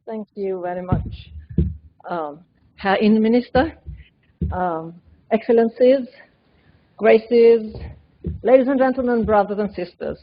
Thank you very much, Herr Innenminister, Excellencies, Graces, ladies and gentlemen, brothers and sisters.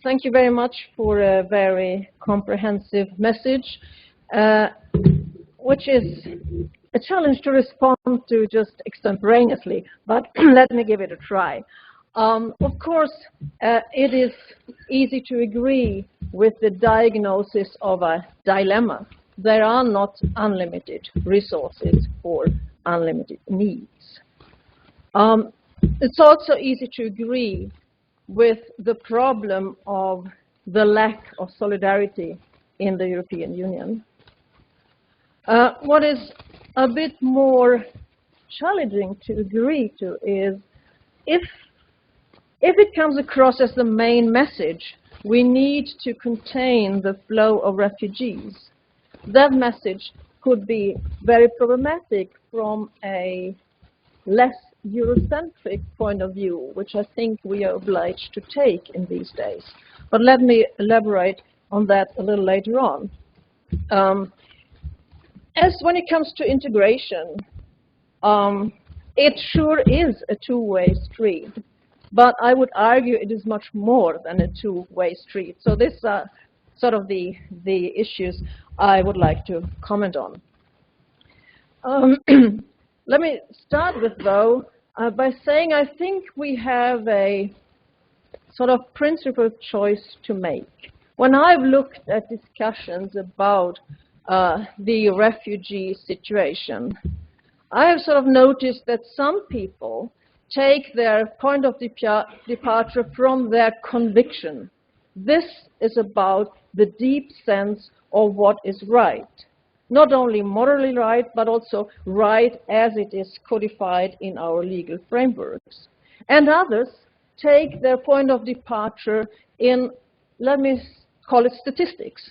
Thank you very much for a very comprehensive message, which is a challenge to respond to just extemporaneously, but let me give it a try. Of course, it is easy to agree with the diagnosis of a dilemma. There are not unlimited resources or unlimited needs. It's also easy to agree with the problem of the lack of solidarity in the European Union. What is a bit more challenging to agree to is if it comes across as the main message, we need to contain the flow of refugees. That message could be very problematic from a less Eurocentric point of view, which I think we are obliged to take in these days. But let me elaborate on that a little later on. As when it comes to integration, it sure is a two-way street. But I would argue it is much more than a two-way street. So these are sort of the issues I would like to comment on. Let me start with, though, by saying I think we have a sort of principled choice to make. When I've looked at discussions about the refugee situation, I have sort of noticed that some people take their point of departure from their conviction. This is about the deep sense of what is right. Not only morally right, but also right as it is codified in our legal frameworks. And others take their point of departure in, let me call it statistics.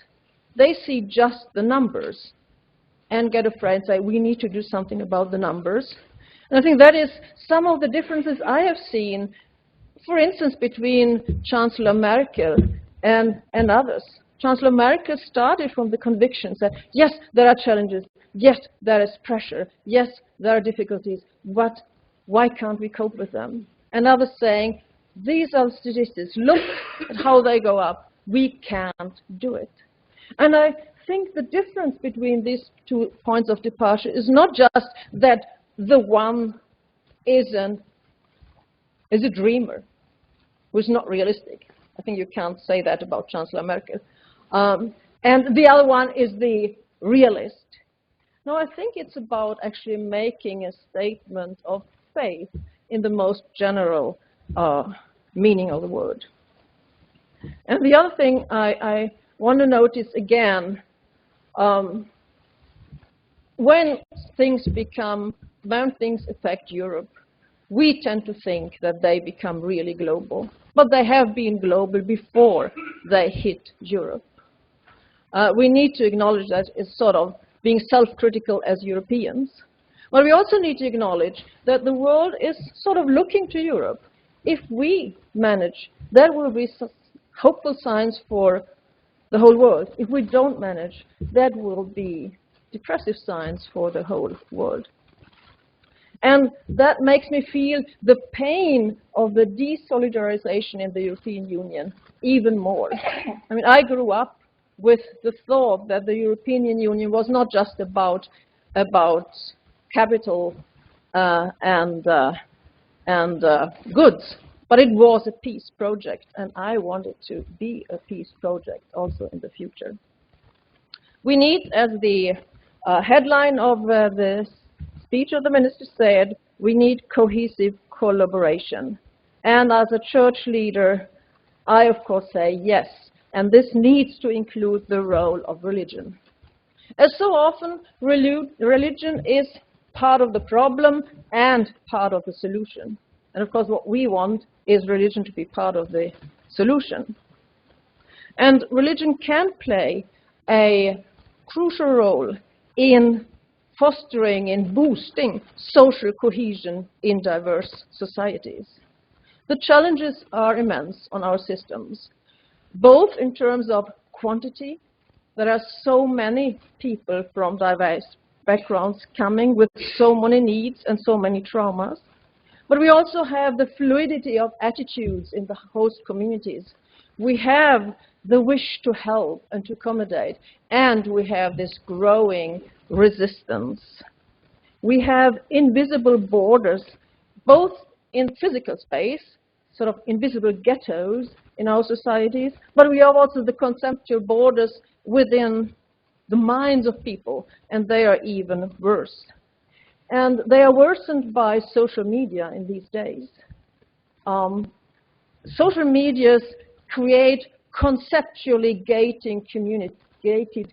They see just the numbers and get afraid and say, we need to do something about the numbers. And I think that is some of the differences I have seen, for instance, between Chancellor Merkel and others. Chancellor Merkel started from the conviction that, yes, there are challenges, yes, there is pressure, yes, there are difficulties, but why can't we cope with them? And others saying, these are the statistics, look at how they go up, we can't do it. And I think the difference between these 2 points of departure is not just that the one is a dreamer who's not realistic. I think you can't say that about Chancellor Merkel. And the other one is the realist. No, I think it's about actually making a statement of faith in the most general meaning of the word. And the other thing I want to notice again, when things affect Europe, we tend to think that they become really global. But they have been global before they hit Europe. We need to acknowledge that it's sort of being self-critical as Europeans. But we also need to acknowledge that the world is sort of looking to Europe. If we manage, there will be hopeful signs for the whole world. If we don't manage, that will be depressive signs for the whole world. And that makes me feel the pain of the desolidarization in the European Union even more. I mean, I grew up with the thought that the European Union was not just about capital and goods, but it was a peace project, and I want it to be a peace project also in the future. We need, as the headline of the speech of the minister said, we need cohesive collaboration. And as a church leader, I of course say yes, and this needs to include the role of religion. As so often, religion is part of the problem and part of the solution. And of course what we want is religion to be part of the solution. And religion can play a crucial role in fostering and boosting social cohesion in diverse societies. The challenges are immense on our systems, both in terms of quantity there are so many people from diverse backgrounds coming with so many needs and so many traumas. But we also have the fluidity of attitudes in the host communities. We have the wish to help and to accommodate, and we have this growing resistance. We have invisible borders, both in physical space, sort of invisible ghettos in our societies, but we have also the conceptual borders within the minds of people, and they are even worse. And they are worsened by social media in these days. Social medias create conceptually gated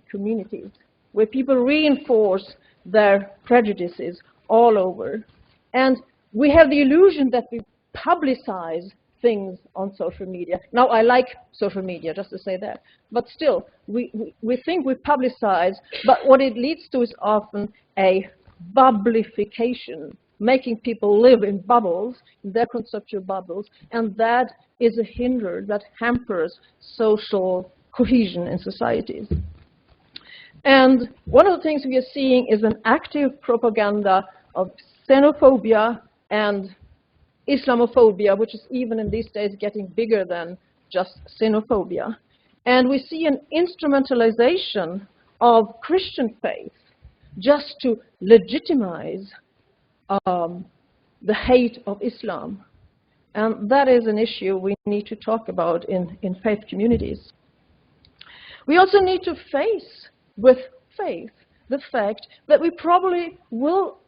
communities where people reinforce their prejudices all over. And we have the illusion that we publicize things on social media. Now, I like social media, just to say that. But still, we think we publicize, but what it leads to is often a bubblification, making people live in bubbles, in their conceptual bubbles, and that is a hindrance that hampers social cohesion in societies. And one of the things we are seeing is an active propaganda of xenophobia and Islamophobia, which is even in these days getting bigger than just xenophobia. And we see an instrumentalization of Christian faith just to legitimize the hate of Islam. And that is an issue we need to talk about in faith communities. We also need to face with faith the fact that we probably will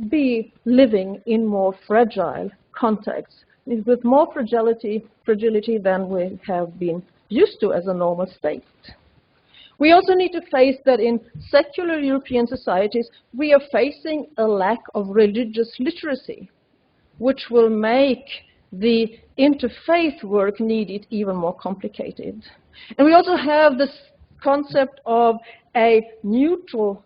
be living in more fragile contexts, with more fragility than we have been used to as a normal state. We also need to face that in secular European societies, we are facing a lack of religious literacy, which will make the interfaith work needed even more complicated. And we also have this concept of a neutral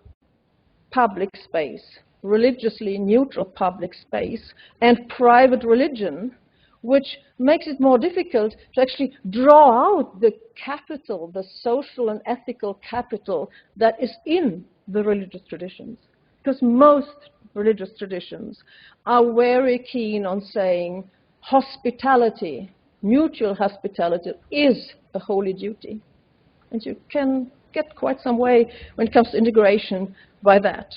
public space, religiously neutral public space, and private religion, which makes it more difficult to actually draw out the capital, the social and ethical capital that is in the religious traditions. Because most religious traditions are very keen on saying hospitality, mutual hospitality, is a holy duty. And you can get quite some way when it comes to integration by that.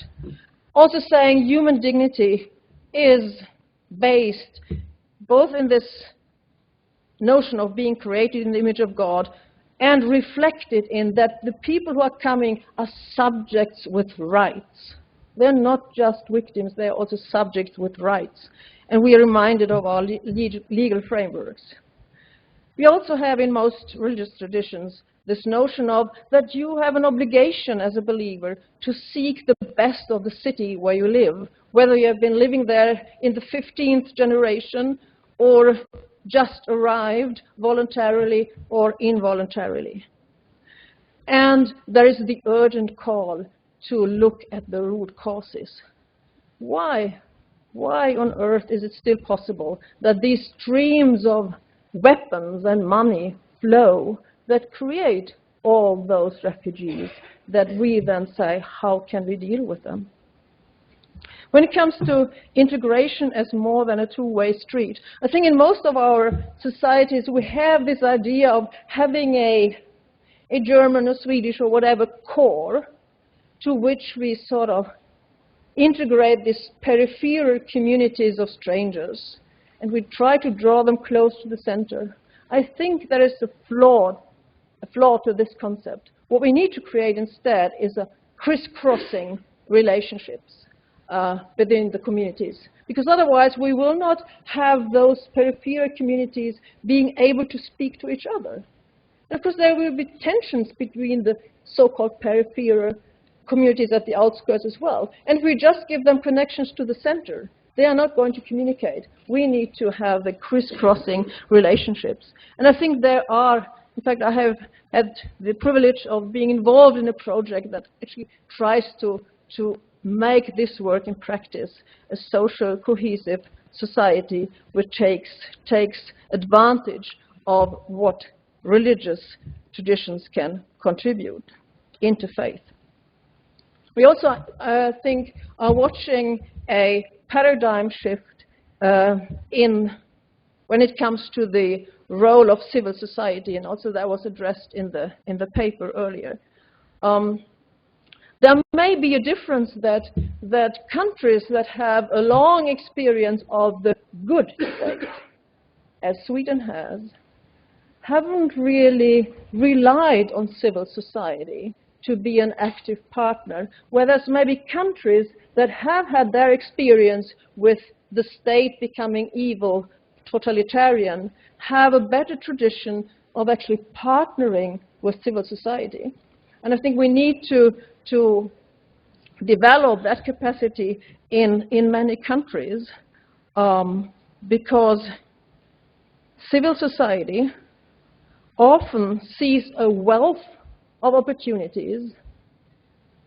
Also saying human dignity is based both in this notion of being created in the image of God and reflected in that the people who are coming are subjects with rights. They're not just victims, they're also subjects with rights. And we are reminded of our legal frameworks. We also have in most religious traditions this notion of that you have an obligation as a believer to seek the best of the city where you live, whether you have been living there in the 15th generation or just arrived voluntarily or involuntarily. And there is the urgent call to look at the root causes. Why on earth is it still possible that these streams of weapons and money flow that create all those refugees that we then say, how can we deal with them? When it comes to integration as more than a two-way street, I think in most of our societies we have this idea of having a German or Swedish or whatever core to which we sort of integrate these peripheral communities of strangers, and we try to draw them close to the center. I think there is a flaw to this concept. What we need to create instead is a crisscrossing relationships within the communities, because otherwise we will not have those peripheral communities being able to speak to each other. And of course there will be tensions between the so-called peripheral communities at the outskirts as well. And if we just give them connections to the center, they are not going to communicate. We need to have the crisscrossing relationships. And I think there are, in fact, I have had the privilege of being involved in a project that actually tries to make this work in practice, a social, cohesive society which takes advantage of what religious traditions can contribute. interfaith. We also, I think, are watching a paradigm shift when it comes to the role of civil society, and also that was addressed in the paper earlier. There may be a difference that countries that have a long experience of the good state, as Sweden has, haven't really relied on civil society to be an active partner, whereas maybe countries that have had their experience with the state becoming evil, totalitarian, have a better tradition of actually partnering with civil society. And I think we need to develop that capacity in many countries because civil society often sees a wealth of opportunities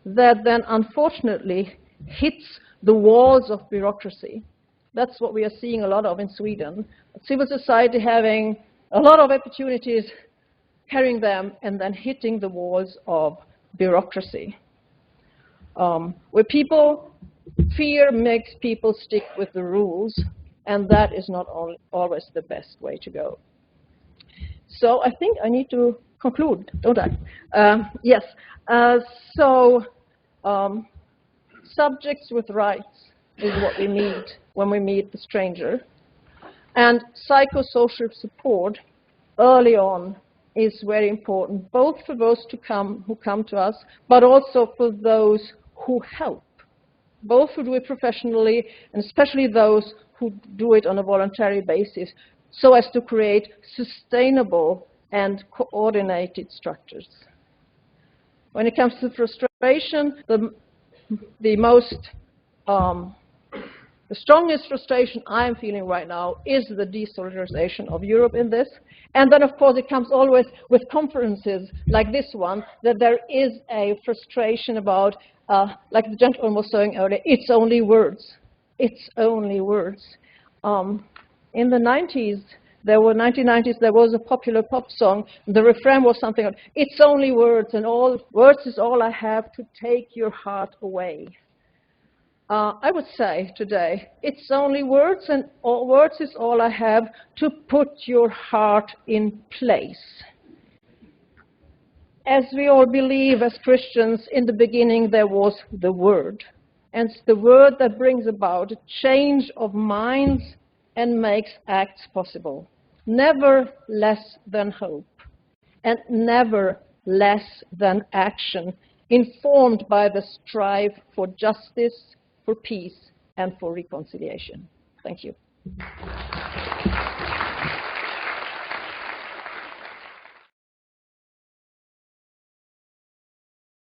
that then unfortunately hits the walls of bureaucracy. That's what we are seeing a lot of in Sweden. Civil society having a lot of opportunities, carrying them, and then hitting the walls of bureaucracy. Where fear makes people stick with the rules, and that is not always the best way to go. So I think I need to conclude, don't I? Yes. Subjects with rights is what we need when we meet the stranger. And psychosocial support early on is very important, both for those who come to us, but also for those who help, both who do it professionally and especially those who do it on a voluntary basis, so as to create sustainable and coordinated structures. When it comes to frustration, the strongest frustration I am feeling right now is the desolidarization of Europe in this. And then, of course, it comes always with conferences like this one, that there is a frustration about, like the gentleman was saying earlier, it's only words. It's only words. In the 1990s, there was a popular pop song. The refrain was something like, it's only words, and words is all I have to take your heart away. I would say today, it's only words, and words is all I have to put your heart in place. As we all believe as Christians, in the beginning there was the Word. And it's the Word that brings about a change of minds and makes acts possible. Never less than hope, and never less than action, informed by the strive for justice, for peace, and for reconciliation. Thank you.